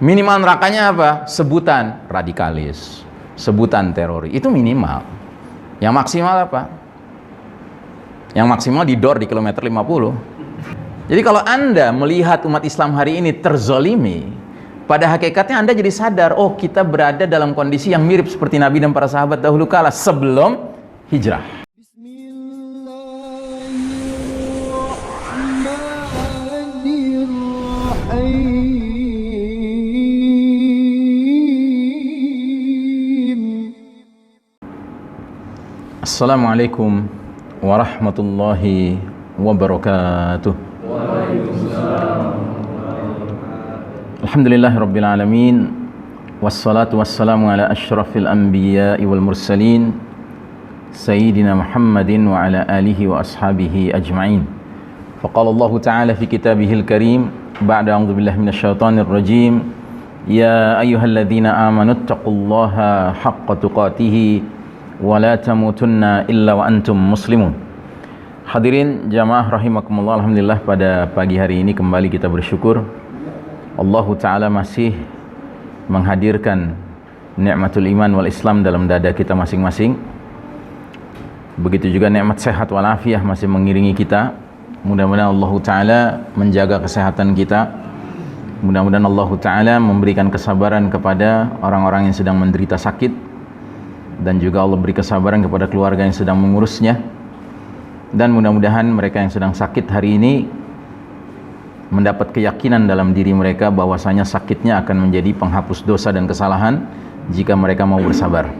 Minimal nerakanya apa? Sebutan radikalis, sebutan teroris, itu minimal. Yang maksimal apa? Yang maksimal didor di kilometer 50. Jadi kalau Anda melihat umat Islam hari ini terzolimi, pada hakikatnya Anda jadi sadar, oh kita berada dalam kondisi yang mirip seperti Nabi dan para sahabat dahulu kala sebelum hijrah. Assalamualaikum warahmatullahi wabarakatuh. Alhamdulillahirabbil alamin, wassalatu wassalamu ala asyrafil anbiya'i wal mursalin sayyidina Muhammadin wa ala alihi wa ashabihi ajma'in. Faqala Allah ta'ala fi kitabihil karim ba'da a'udzu billahi minasyaitonir rajim, ya ayyuhalladzina amanu taqullaha haqqa tuqatih wa la tamutunna illa wa antum muslimun. Hadirin jamaah rahimakumullah, alhamdulillah pada pagi hari ini kembali kita bersyukur Allah Ta'ala masih menghadirkan nikmatul iman wal Islam dalam dada kita masing-masing. Begitu juga nikmat sehat walafiah masih mengiringi kita. Mudah-mudahan Allah Ta'ala menjaga kesehatan kita. Mudah-mudahan Allah Ta'ala memberikan kesabaran kepada orang-orang yang sedang menderita sakit, dan juga Allah beri kesabaran kepada keluarga yang sedang mengurusnya. Dan mudah-mudahan mereka yang sedang sakit hari ini mendapat keyakinan dalam diri mereka bahwasanya sakitnya akan menjadi penghapus dosa dan kesalahan jika mereka mau bersabar.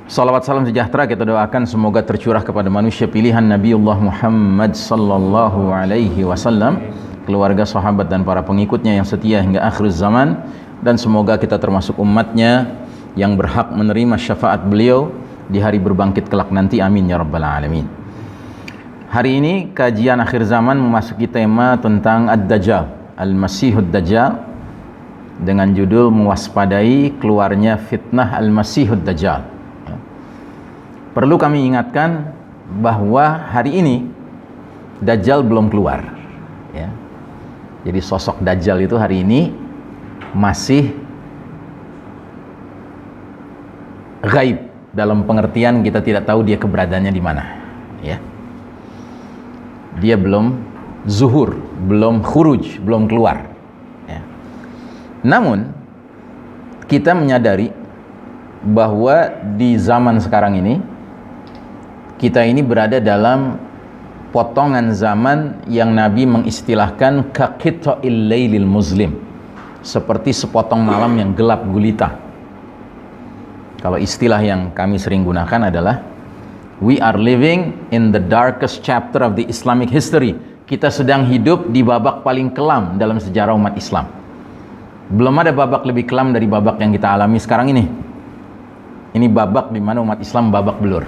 Salawat salam sejahtera kita doakan semoga tercurah kepada manusia pilihan Nabiullah Muhammad sallallahu alaihi wasallam, keluarga, sahabat dan para pengikutnya yang setia hingga akhir zaman, dan semoga kita termasuk umatnya yang berhak menerima syafaat beliau di hari berbangkit kelak nanti, amin ya rabbal alamin. Hari ini kajian akhir zaman memasuki tema tentang Ad-Dajjal, Al-Masihud Dajjal, dengan judul mewaspadai keluarnya fitnah Al-Masihud Dajjal. Perlu kami ingatkan bahwa hari ini Dajjal belum keluar, ya. Jadi sosok Dajjal itu hari ini masih gaib, dalam pengertian kita tidak tahu dia keberadaannya di mana, ya. Dia belum zuhur, belum khuruj, belum keluar, ya. Namun kita menyadari bahwa di zaman sekarang ini kita ini berada dalam potongan zaman yang Nabi mengistilahkan kaqita'il lailil muslim, seperti sepotong malam yang gelap gulita. Kalau istilah yang kami sering gunakan adalah we are living in the darkest chapter of the Islamic history. Kita sedang hidup di babak paling kelam dalam sejarah umat Islam. Belum ada babak lebih kelam dari babak yang kita alami sekarang ini. Ini babak di mana umat Islam babak belur.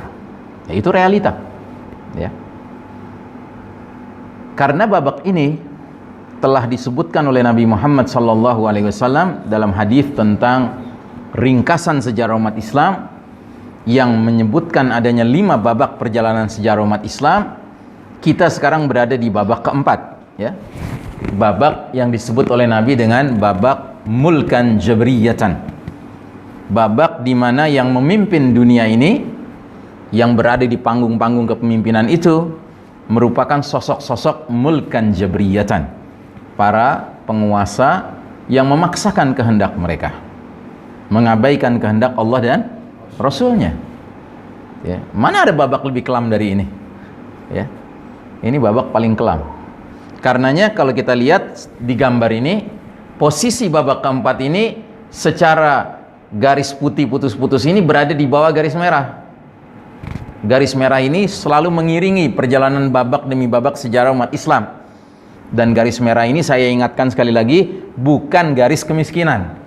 Ya, itu realita, ya. Karena babak ini telah disebutkan oleh Nabi Muhammad SAW dalam hadis tentang ringkasan sejarah umat Islam yang menyebutkan adanya 5 babak perjalanan sejarah umat Islam. Kita sekarang berada di babak keempat, ya. Babak yang disebut oleh Nabi dengan babak mulkan jabriyatan. Babak di mana yang memimpin dunia ini, yang berada di panggung-panggung kepemimpinan itu merupakan sosok-sosok mulkan jabriyatan, para penguasa yang memaksakan kehendak mereka, mengabaikan kehendak Allah dan Rasulnya, ya. Mana ada babak lebih kelam dari ini, ya. Ini babak paling kelam. Karenanya kalau kita lihat di gambar ini, posisi babak keempat ini secara garis putih putus-putus ini berada di bawah garis merah. Garis merah ini selalu mengiringi perjalanan babak demi babak sejarah umat Islam. Dan garis merah ini saya ingatkan sekali lagi, bukan garis kemiskinan,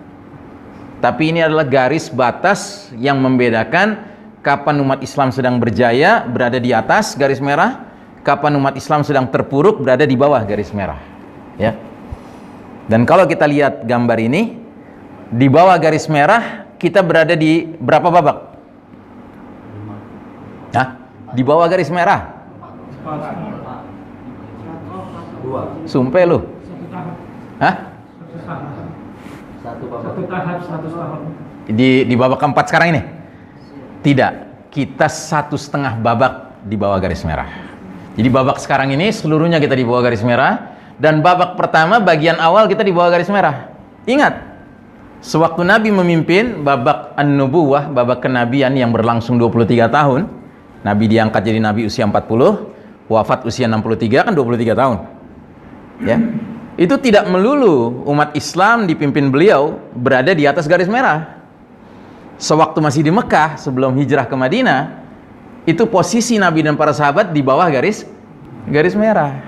tapi ini adalah garis batas yang membedakan kapan umat Islam sedang berjaya, berada di atas garis merah, kapan umat Islam sedang terpuruk, berada di bawah garis merah, ya. Dan kalau kita lihat gambar ini, di bawah garis merah kita berada di berapa babak? Hah? Di bawah garis merah? Sumpah lu? Hah? Satu tahap 100 tahun. Di babak keempat sekarang ini? Tidak, kita 1,5 babak di bawah garis merah. Jadi babak sekarang ini seluruhnya kita di bawah garis merah, dan babak pertama bagian awal kita di bawah garis merah. Ingat, sewaktu Nabi memimpin babak an-nubuwah, babak kenabian yang berlangsung 23 tahun, Nabi diangkat jadi Nabi usia 40, wafat usia 63, kan 23 tahun. Ya. Itu tidak melulu umat Islam dipimpin beliau berada di atas garis merah. Sewaktu masih di Mekah, sebelum hijrah ke Madinah, itu posisi Nabi dan para sahabat di bawah garis merah.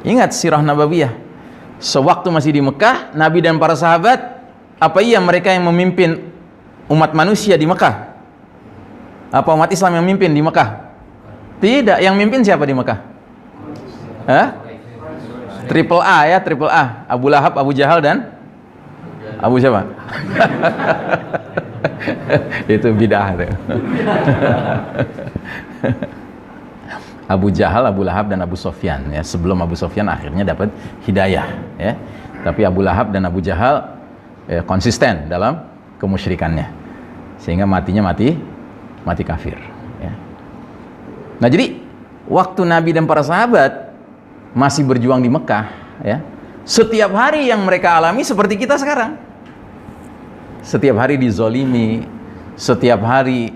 Ingat sirah nabawiyah. Sewaktu masih di Mekah, Nabi dan para sahabat, apa iya mereka yang memimpin umat manusia di Mekah? Apa umat Islam yang memimpin di Mekah? Tidak, yang mimpin siapa di Mekah? Hah? Triple A ya, triple A. Abu Lahab, Abu Jahal, dan Abu siapa? Itu bidah tuh. Abu Jahal, Abu Lahab, dan Abu Sofyan ya. Sebelum Abu Sofyan akhirnya dapat hidayah ya. Tapi Abu Lahab dan Abu Jahal konsisten dalam kemusyrikannya, sehingga matinya mati kafir ya. Nah, jadi waktu Nabi dan para sahabat masih berjuang di Mekah ya, setiap hari yang mereka alami seperti kita sekarang. Setiap hari dizolimi, setiap hari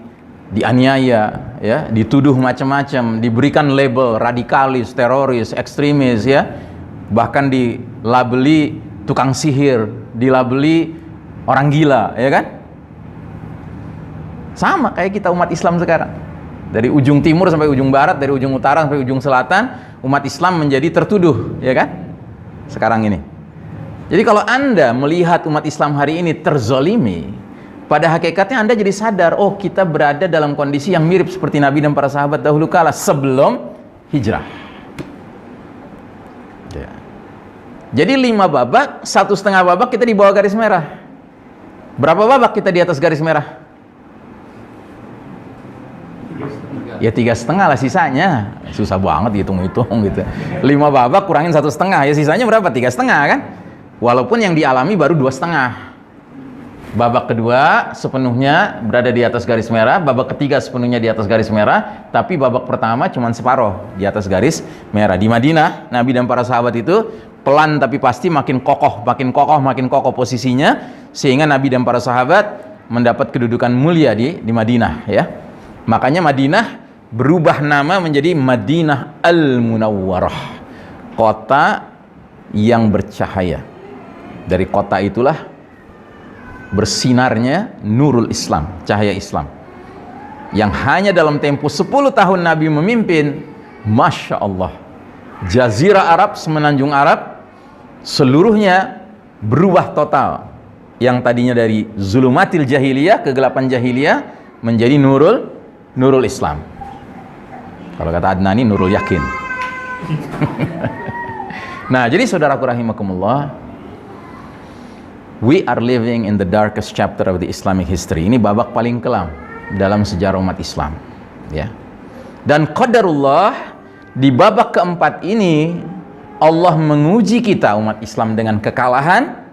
dianiaya ya, dituduh macam-macam, diberikan label radikalis, teroris, ekstremis ya, bahkan dilabeli tukang sihir, dilabeli orang gila ya kan. Sama kayak kita umat Islam sekarang, dari ujung timur sampai ujung barat, dari ujung utara sampai ujung selatan, umat Islam menjadi tertuduh ya kan sekarang ini. Jadi kalau Anda melihat umat Islam hari ini terzolimi, pada hakikatnya Anda jadi sadar, oh kita berada dalam kondisi yang mirip seperti Nabi dan para sahabat dahulu kala sebelum hijrah ya. Jadi 5 babak, 1,5 babak kita di bawah garis merah. Berapa babak kita di atas garis merah? Ya 3,5 lah sisanya. Susah banget hitung-hitung gitu. 5 babak kurangin 1,5, ya sisanya berapa? 3,5 kan? Walaupun yang dialami baru 2,5. Babak kedua sepenuhnya berada di atas garis merah, babak ketiga sepenuhnya di atas garis merah, tapi babak pertama cuma separuh di atas garis merah. Di Madinah, Nabi dan para sahabat itu pelan tapi pasti makin kokoh posisinya, sehingga Nabi dan para sahabat mendapat kedudukan mulia di Madinah ya. Makanya Madinah berubah nama menjadi Madinah Al-Munawwarah, kota yang bercahaya. Dari kota itulah bersinarnya nurul Islam, cahaya Islam, yang hanya dalam tempo 10 tahun Nabi memimpin, Masya Allah, Jazirah Arab, semenanjung Arab seluruhnya berubah total. Yang tadinya dari zulumatil jahiliyah, kegelapan jahiliyah, menjadi nurul Islam. Kalau kata Adnani, nurul yakin. Nah, jadi saudaraku rahimakumullah, we are living in the darkest chapter of the Islamic history. Ini babak paling kelam dalam sejarah umat Islam ya. Dan qadarullah, di babak keempat ini Allah menguji kita umat Islam dengan kekalahan,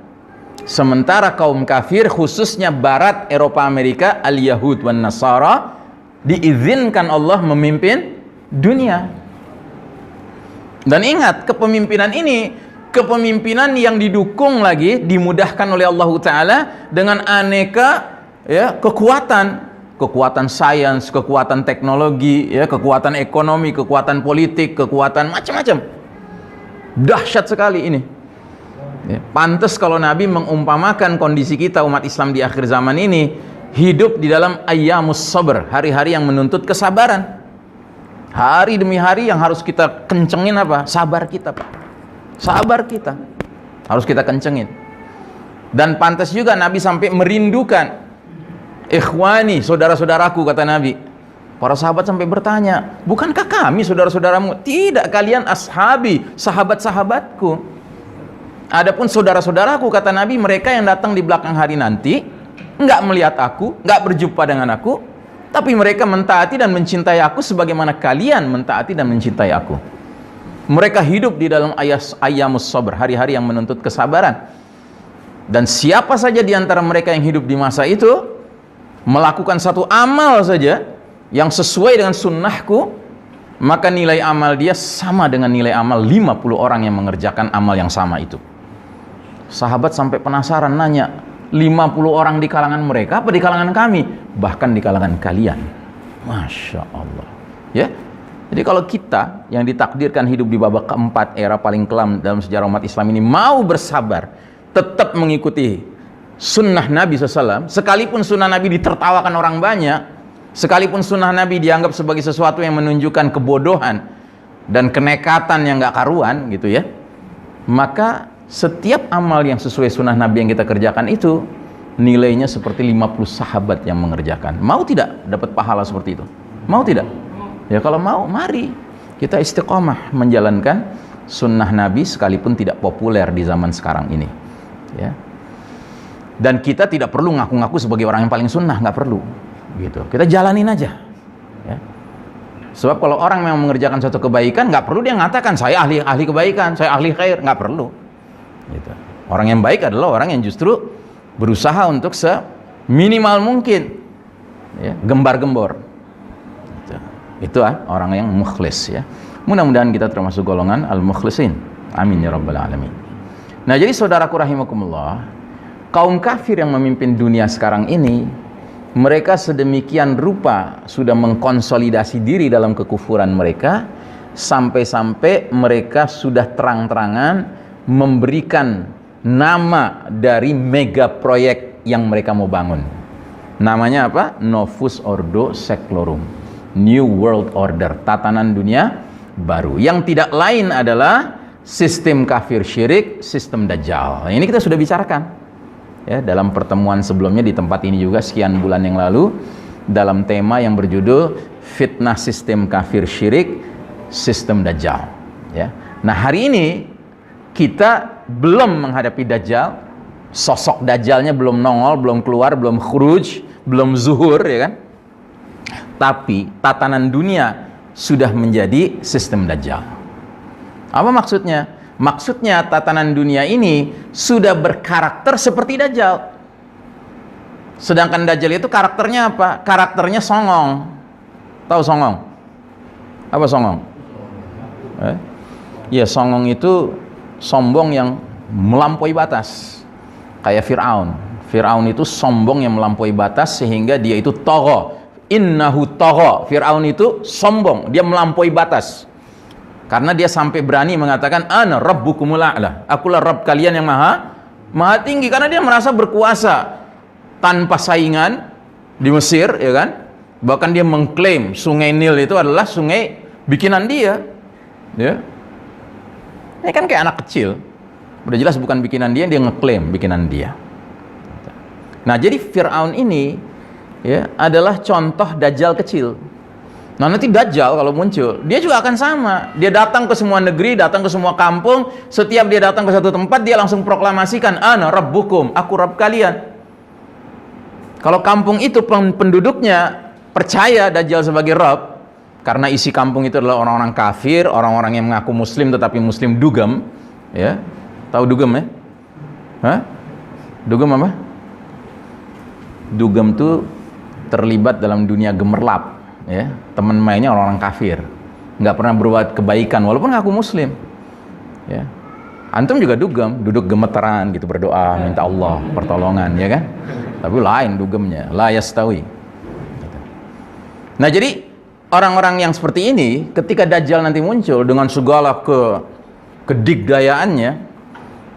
sementara kaum kafir khususnya barat Eropa Amerika, al-Yahud wan Nasara, diizinkan Allah memimpin dunia. Dan ingat, kepemimpinan ini kepemimpinan yang didukung lagi, dimudahkan oleh Allah Ta'ala dengan aneka ya, kekuatan sains, kekuatan teknologi ya, kekuatan ekonomi, kekuatan politik, kekuatan macam-macam. Dahsyat sekali ini ya. Pantes kalau Nabi mengumpamakan kondisi kita umat Islam di akhir zaman ini hidup di dalam ayyamus sabr, hari-hari yang menuntut kesabaran. Hari demi hari yang harus kita kencengin apa? Sabar kita, Pak. Sabar kita harus kita kencengin. Dan pantas juga Nabi sampai merindukan, ikhwani, saudara-saudaraku, kata Nabi. Para sahabat sampai bertanya, bukankah kami saudara-saudaramu? Tidak, kalian ashabi, sahabat-sahabatku. Adapun saudara-saudaraku, kata Nabi, mereka yang datang di belakang hari nanti, enggak melihat aku, enggak berjumpa dengan aku, tapi mereka mentaati dan mencintai aku sebagaimana kalian mentaati dan mencintai aku. Mereka hidup di dalam ayyamus sabr, hari-hari yang menuntut kesabaran. Dan siapa saja di antara mereka yang hidup di masa itu melakukan satu amal saja yang sesuai dengan sunnahku, maka nilai amal dia sama dengan nilai amal 50 orang yang mengerjakan amal yang sama itu. Sahabat sampai penasaran, nanya, 50 orang di kalangan mereka apa di kalangan kami? Bahkan di kalangan kalian. Masya Allah. Ya. Jadi kalau kita yang ditakdirkan hidup di babak keempat era paling kelam dalam sejarah umat Islam ini mau bersabar, tetap mengikuti sunnah Nabi SAW, sekalipun sunnah Nabi ditertawakan orang banyak, sekalipun sunnah Nabi dianggap sebagai sesuatu yang menunjukkan kebodohan dan kenekatan yang gak karuan gitu ya, maka setiap amal yang sesuai sunnah Nabi yang kita kerjakan itu nilainya seperti 50 sahabat yang mengerjakan. Mau tidak dapat pahala seperti itu? Mau tidak? Ya kalau mau, mari kita istiqomah menjalankan sunnah Nabi sekalipun tidak populer di zaman sekarang ini ya. Dan kita tidak perlu ngaku-ngaku sebagai orang yang paling sunnah, nggak perlu gitu. Kita jalanin aja ya. Sebab kalau orang memang mengerjakan suatu kebaikan, nggak perlu dia mengatakan saya ahli kebaikan, saya ahli khair, nggak perlu gitu. Orang yang baik adalah orang yang justru berusaha untuk seminimal mungkin ya, gembar-gembor gitu. Itu orang yang mukhlis ya. Mudah-mudahan kita termasuk golongan al-mukhlisin, amin ya rabbal alamin. Nah jadi saudaraku rahimakumullah, kaum kafir yang memimpin dunia sekarang ini, mereka sedemikian rupa sudah mengkonsolidasi diri dalam kekufuran mereka, sampai-sampai mereka sudah terang-terangan memberikan nama dari mega proyek yang mereka mau bangun. Namanya apa? Novus Ordo Seclorum, New World Order, tatanan dunia baru, yang tidak lain adalah sistem kafir syirik, sistem dajjal. Ini kita sudah bicarakan ya dalam pertemuan sebelumnya di tempat ini juga sekian bulan yang lalu, dalam tema yang berjudul fitnah sistem kafir syirik, sistem dajjal ya. Nah hari ini kita belum menghadapi dajjal, sosok dajjalnya belum nongol, belum keluar, belum khuruj, belum zuhur ya kan. Tapi tatanan dunia sudah menjadi sistem dajjal. Apa maksudnya? Maksudnya tatanan dunia ini sudah berkarakter seperti dajjal. Sedangkan dajjal itu karakternya apa? Karakternya songong. Tahu songong? Apa songong? Ya songong itu sombong yang melampaui batas. Kayak Fir'aun. Fir'aun itu sombong yang melampaui batas sehingga dia itu tagha. Innahu tagha. Fir'aun itu sombong, dia melampaui batas. Karena dia sampai berani mengatakan ana rabbukumul a'la. Akulah Rabb kalian yang maha tinggi, karena dia merasa berkuasa tanpa saingan di Mesir ya kan. Bahkan dia mengklaim sungai Nil itu adalah sungai bikinan dia. Ya. Ini kan kayak anak kecil. Udah jelas bukan bikinan dia ngeklaim bikinan dia. Nah, jadi Fir'aun ini ya adalah contoh dajjal kecil. Nah, nanti dajjal kalau muncul, dia juga akan sama. Dia datang ke semua negeri, datang ke semua kampung. Setiap dia datang ke satu tempat, dia langsung proklamasikan, ana rabbukum, aku Rabb kalian. Kalau kampung itu penduduknya percaya dajjal sebagai Rabb, karena isi kampung itu adalah orang-orang kafir, orang-orang yang mengaku muslim tetapi muslim dugem ya. Tahu dugem ya? Hah? Dugem apa? Dugem tuh terlibat dalam dunia gemerlap ya. Teman mainnya orang-orang kafir, nggak pernah berbuat kebaikan walaupun ngaku muslim ya. Antum juga dugem, duduk gemeteran gitu, berdoa minta Allah pertolongan ya kan. Tapi lain dugemnya, la yastawi. Nah jadi orang-orang yang seperti ini ketika dajjal nanti muncul dengan segala kedigdayaannya,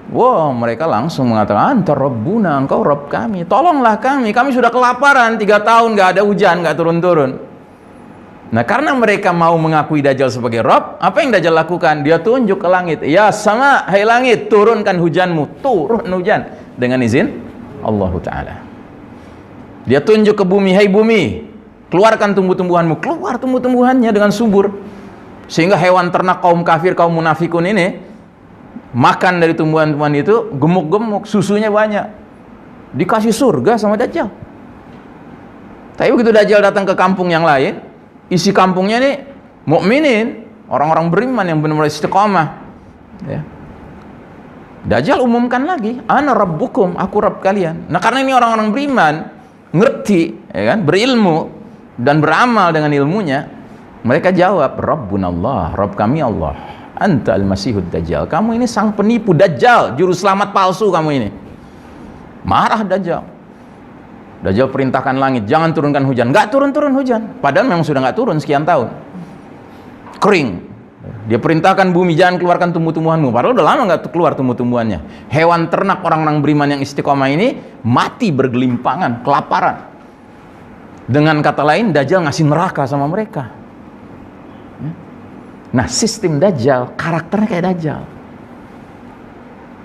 wah mereka langsung mengatakan anta rabbuna, engkau Rabb kami, tolonglah kami sudah kelaparan 3 tahun nggak ada hujan, nggak turun-turun. Nah karena mereka mau mengakui dajjal sebagai Rabb, apa yang dajjal lakukan? Dia tunjuk ke langit, ya sama, hai langit, turunkan hujanmu. Turun hujan dengan izin Allah Ta'ala. Dia tunjuk ke bumi, hai bumi, keluarkan tumbuh-tumbuhanmu. Keluar tumbuh-tumbuhannya dengan subur, sehingga hewan ternak kaum kafir, kaum munafikun ini makan dari tumbuhan-tumbuhan itu, gemuk-gemuk, susunya banyak, dikasih surga sama dajjal. Tapi begitu dajjal datang ke kampung yang lain, isi kampungnya nih mukminin, orang-orang beriman yang benar-benar istiqamah ya. Dajjal umumkan lagi, ana rabbukum, aku Rabb kalian. Nah, karena ini orang-orang beriman, ngerti, ya kan, berilmu dan beramal dengan ilmunya, mereka jawab, Rabbunallah, Rabb kami Allah. Anta al-Masihud Dajjal. Kamu ini sang penipu Dajjal, juru selamat palsu kamu ini. Marah Dajjal. Dajjal perintahkan langit, jangan turunkan hujan. Nggak turun-turun hujan. Padahal memang sudah nggak turun sekian tahun. Kering. Dia perintahkan bumi, jangan keluarkan tumbuh-tumbuhanmu. Padahal udah lama nggak keluar tumbuh-tumbuhannya. Hewan ternak orang-orang beriman yang istiqomah ini mati bergelimpangan, kelaparan. Dengan kata lain, Dajjal ngasih neraka sama mereka. Nah, sistem Dajjal, karakternya kayak Dajjal.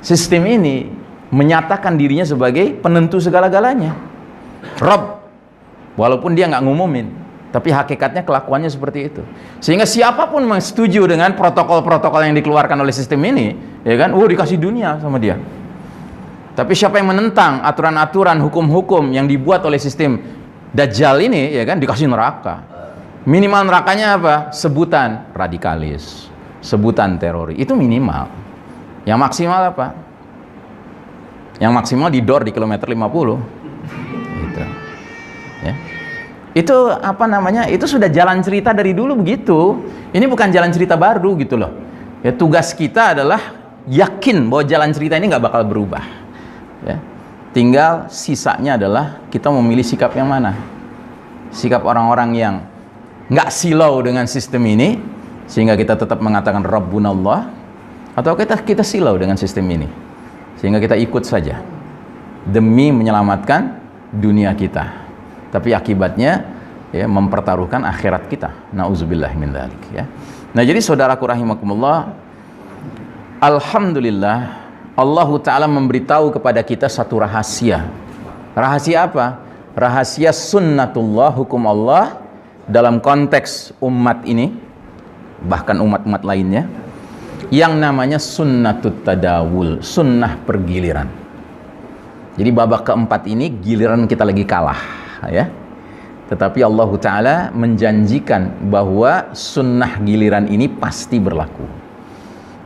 Sistem ini menyatakan dirinya sebagai penentu segala-galanya. Rabb, walaupun dia nggak ngumumin, tapi hakikatnya kelakuannya seperti itu. Sehingga siapapun setuju dengan protokol-protokol yang dikeluarkan oleh sistem ini, ya kan, dikasih dunia sama dia. Tapi siapa yang menentang aturan-aturan, hukum-hukum yang dibuat oleh sistem Dajjal ini, ya kan, dikasih neraka. Minimal nerakanya apa? Sebutan radikalis, sebutan teroris. Itu minimal. Yang maksimal apa? Yang maksimal didor di kilometer 50. Gitu. Ya. Itu apa namanya? Itu sudah jalan cerita dari dulu begitu. Ini bukan jalan cerita baru gitu loh. Ya, tugas kita adalah yakin bahwa jalan cerita ini nggak bakal berubah. Ya. Tinggal sisanya adalah kita memilih sikap yang mana. Sikap orang-orang yang nggak silau dengan sistem ini sehingga kita tetap mengatakan Rabbunallah, atau kita silau dengan sistem ini sehingga kita ikut saja demi menyelamatkan dunia kita, tapi akibatnya ya mempertaruhkan akhirat kita. Nauzubillah min dzalik ya. Nah, jadi saudaraku rahimakumullah, alhamdulillah Allah Ta'ala memberitahu kepada kita satu rahasia. Rahasia apa? Rahasia sunnatullah, hukum Allah dalam konteks umat ini, bahkan umat-umat lainnya, yang namanya sunnatut tadawul, sunnah pergiliran. Jadi babak keempat ini giliran kita lagi kalah, ya. Tetapi Allah Ta'ala menjanjikan bahwa sunnah giliran ini pasti berlaku.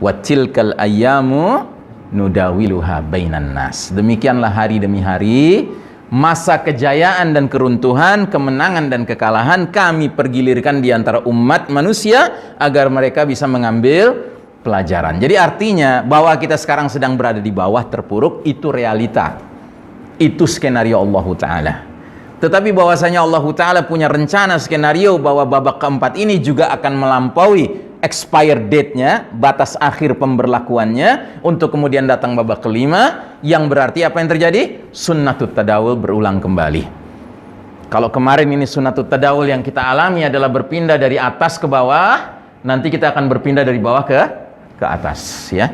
Wa tilkal ayyamu nudawiluha bainan nas. Demikianlah hari demi hari, masa kejayaan dan keruntuhan, kemenangan dan kekalahan kami pergilirkan di antara umat manusia agar mereka bisa mengambil pelajaran. Jadi artinya bahwa kita sekarang sedang berada di bawah terpuruk itu realita. Itu skenario Allah Ta'ala. Tetapi bahwasanya Allah Ta'ala punya rencana skenario bahwa babak keempat ini juga akan melampaui expire date-nya, batas akhir pemberlakuannya, untuk kemudian datang babak kelima, yang berarti apa yang terjadi? Sunnatut tadawul berulang kembali. Kalau kemarin ini sunnatut tadawul yang kita alami adalah berpindah dari atas ke bawah, nanti kita akan berpindah dari bawah ke atas, ya.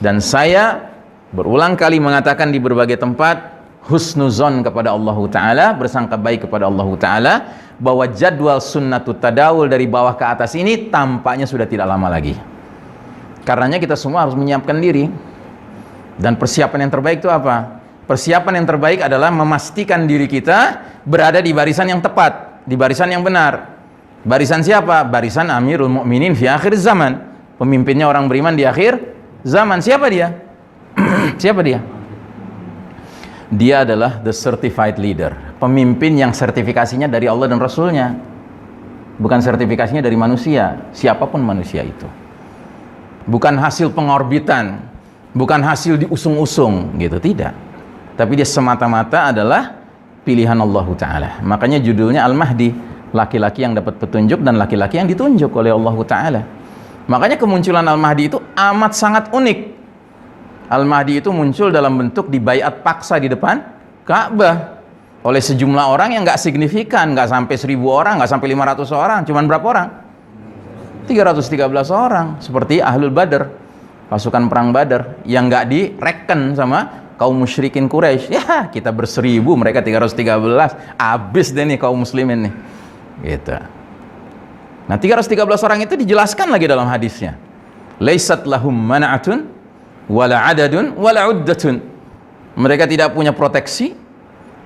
Dan saya berulang kali mengatakan di berbagai tempat, husnuzon kepada Allah Ta'ala, bersangka baik kepada Allah Ta'ala, bahwa jadwal sunnatut tadawul dari bawah ke atas ini tampaknya sudah tidak lama lagi. Karenanya kita semua harus menyiapkan diri. Dan persiapan yang terbaik itu apa? Persiapan yang terbaik adalah memastikan diri kita berada di barisan yang tepat, di barisan yang benar. Barisan siapa? Barisan Amirul Mukminin fi akhir zaman. Pemimpinnya orang beriman di akhir zaman. Siapa dia? Siapa dia? Dia adalah the certified leader, pemimpin yang sertifikasinya dari Allah dan Rasulnya, bukan sertifikasinya dari manusia, siapapun manusia itu. Bukan hasil pengorbitan, bukan hasil diusung-usung gitu, tidak. Tapi dia semata-mata adalah pilihan Allah Ta'ala. Makanya judulnya Al-Mahdi, laki-laki yang dapat petunjuk dan laki-laki yang ditunjuk oleh Allah Ta'ala. Makanya kemunculan Al-Mahdi itu amat sangat unik. Al-Mahdi itu muncul dalam bentuk dibaiat paksa di depan Ka'bah oleh sejumlah orang yang nggak signifikan, nggak sampai 1000 orang, nggak sampai 500 orang, cuman berapa orang? 313 orang, seperti Ahlul Badr, pasukan perang Badar yang nggak direken sama kaum musyrikin Quraisy. Ya, kita berseribu, mereka 313, habis deh nih kaum muslimin nih, gitu. Nah, 313 orang itu dijelaskan lagi dalam hadisnya. Laisat lahum mana'atun wala adadun wala uddatun. Mereka tidak punya proteksi,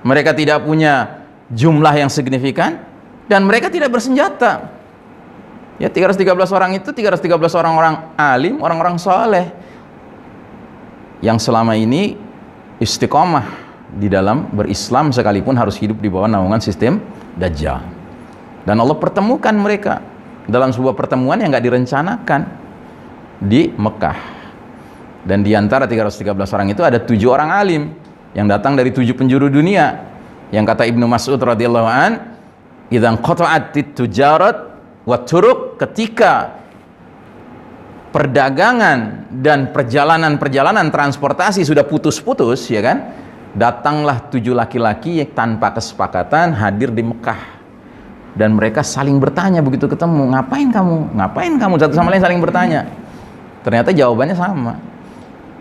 mereka tidak punya jumlah yang signifikan, dan mereka tidak bersenjata. Ya, 313 orang itu 313 orang-orang alim, orang-orang soleh. yang selama ini istiqomah di dalam berislam sekalipun harus hidup di bawah naungan sistem Dajjal. Dan Allah pertemukan mereka dalam sebuah pertemuan yang nggak direncanakan di Mekah. Dan di antara 313 orang itu ada 7 orang alim yang datang dari 7 penjuru dunia. Yang kata Ibnu Mas'ud radhiyallahu an, "Idzan qata'atit tujarat wa turuq," ketika perdagangan dan perjalanan transportasi sudah putus-putus, ya kan, datanglah 7 laki-laki yang tanpa kesepakatan hadir di Mekah. Dan mereka saling bertanya begitu ketemu, ngapain kamu, satu sama lain saling bertanya. Ternyata jawabannya sama,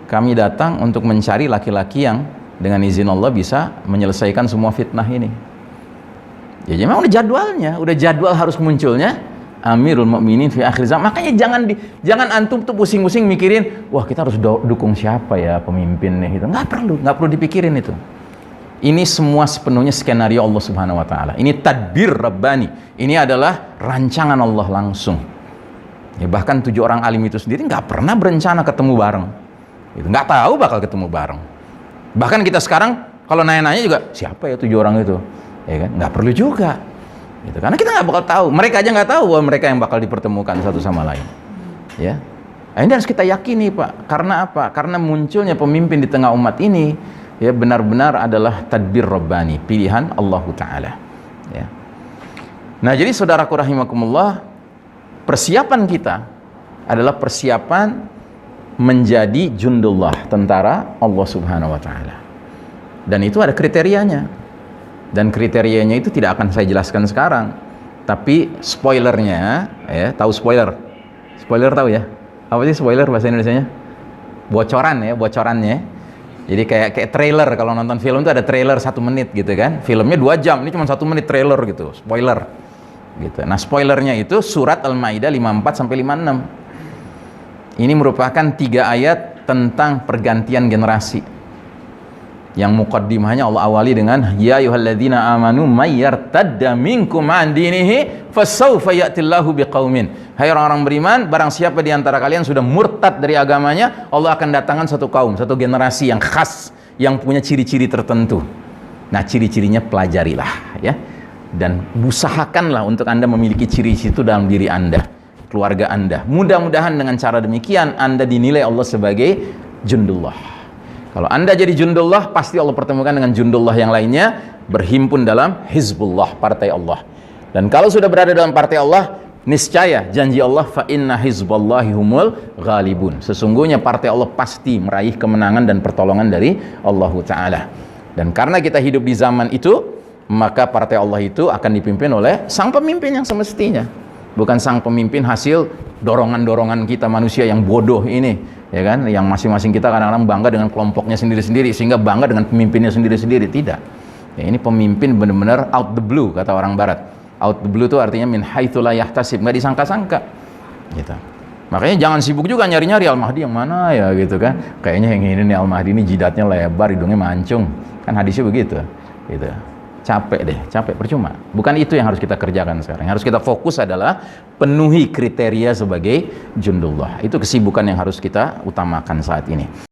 kami datang untuk mencari laki-laki yang dengan izin Allah bisa menyelesaikan semua fitnah ini. Ya memang udah jadwalnya, udah jadwal harus munculnya Amirul Mukminin fi akhir zaman. Makanya jangan antum tuh pusing-pusing mikirin, wah kita harus dukung siapa ya pemimpinnya itu. Nggak perlu dipikirin itu. Ini semua sepenuhnya skenario Allah Subhanahu wa taala. Ini tadbir Rabbani. Ini adalah rancangan Allah langsung. Ya bahkan 7 orang alim itu sendiri nggak pernah berencana ketemu bareng. Itu nggak tahu bakal ketemu bareng. Bahkan kita sekarang kalau nanya-nanya juga, siapa ya 7 orang itu? Ya kan? Nggak perlu juga. Gitu. Karena kita nggak bakal tahu, mereka aja nggak tahu bahwa mereka yang bakal dipertemukan satu sama lain. Ya, nah, ini harus kita yakini Pak. Karena apa? Karena munculnya pemimpin di tengah umat ini, ya benar-benar adalah tadbir Rabbani, pilihan Allah Taala. Ya. Nah, jadi saudaraku rahimakumullah, persiapan kita adalah persiapan menjadi jundullah, tentara Allah Subhanahu Wa Taala. Dan itu ada kriterianya. Dan kriterianya itu tidak akan saya jelaskan sekarang, tapi spoilernya, ya, tahu spoiler tahu ya, apa sih spoiler bahasa Indonesianya? Bocorannya. Jadi kayak trailer, kalau nonton film itu ada trailer 1 menit gitu kan, filmnya 2 jam, ini cuma 1 menit trailer gitu, spoiler gitu. Nah spoilernya itu surat Al-Maidah 54 sampai 56. Ini merupakan 3 ayat tentang pergantian generasi. Yang muqaddimahnya Allah awali dengan ya ayyuhalladzina amanu may yartadda minkum an dinihi fasawfa ya'tillahu biqaumin. Hai orang-orang beriman, barang siapa di antara kalian sudah murtad dari agamanya, Allah akan datangkan satu kaum, satu generasi yang khas, yang punya ciri-ciri tertentu. Nah, ciri-cirinya pelajarilah ya. Dan usahakanlah untuk Anda memiliki ciri itu dalam diri Anda, keluarga Anda. Mudah-mudahan dengan cara demikian Anda dinilai Allah sebagai jundullah. Kalau Anda jadi jundullah, pasti Allah pertemukan dengan jundullah yang lainnya, berhimpun dalam Hizbullah, partai Allah. Dan kalau sudah berada dalam partai Allah, niscaya janji Allah, fa inna hizballahi humul ghalibun. Sesungguhnya partai Allah pasti meraih kemenangan dan pertolongan dari Allah Ta'ala. Dan karena kita hidup di zaman itu, maka partai Allah itu akan dipimpin oleh sang pemimpin yang semestinya. Bukan sang pemimpin hasil dorongan-dorongan kita manusia yang bodoh ini, ya kan, yang masing-masing kita kadang-kadang bangga dengan kelompoknya sendiri-sendiri sehingga bangga dengan pemimpinnya sendiri-sendiri. Tidak ya, ini pemimpin benar-benar out the blue, kata orang barat. Out the blue itu artinya min haitsu la yahtasib, nggak disangka-sangka gitu. Makanya jangan sibuk juga nyari-nyari Al-Mahdi yang mana ya gitu kan, kayaknya yang ini nih Al-Mahdi ini jidatnya lebar, hidungnya mancung, kan hadisnya begitu gitu. Capek percuma. Bukan itu yang harus kita kerjakan sekarang. Yang harus kita fokus adalah penuhi kriteria sebagai jundullah. Itu kesibukan yang harus kita utamakan saat ini.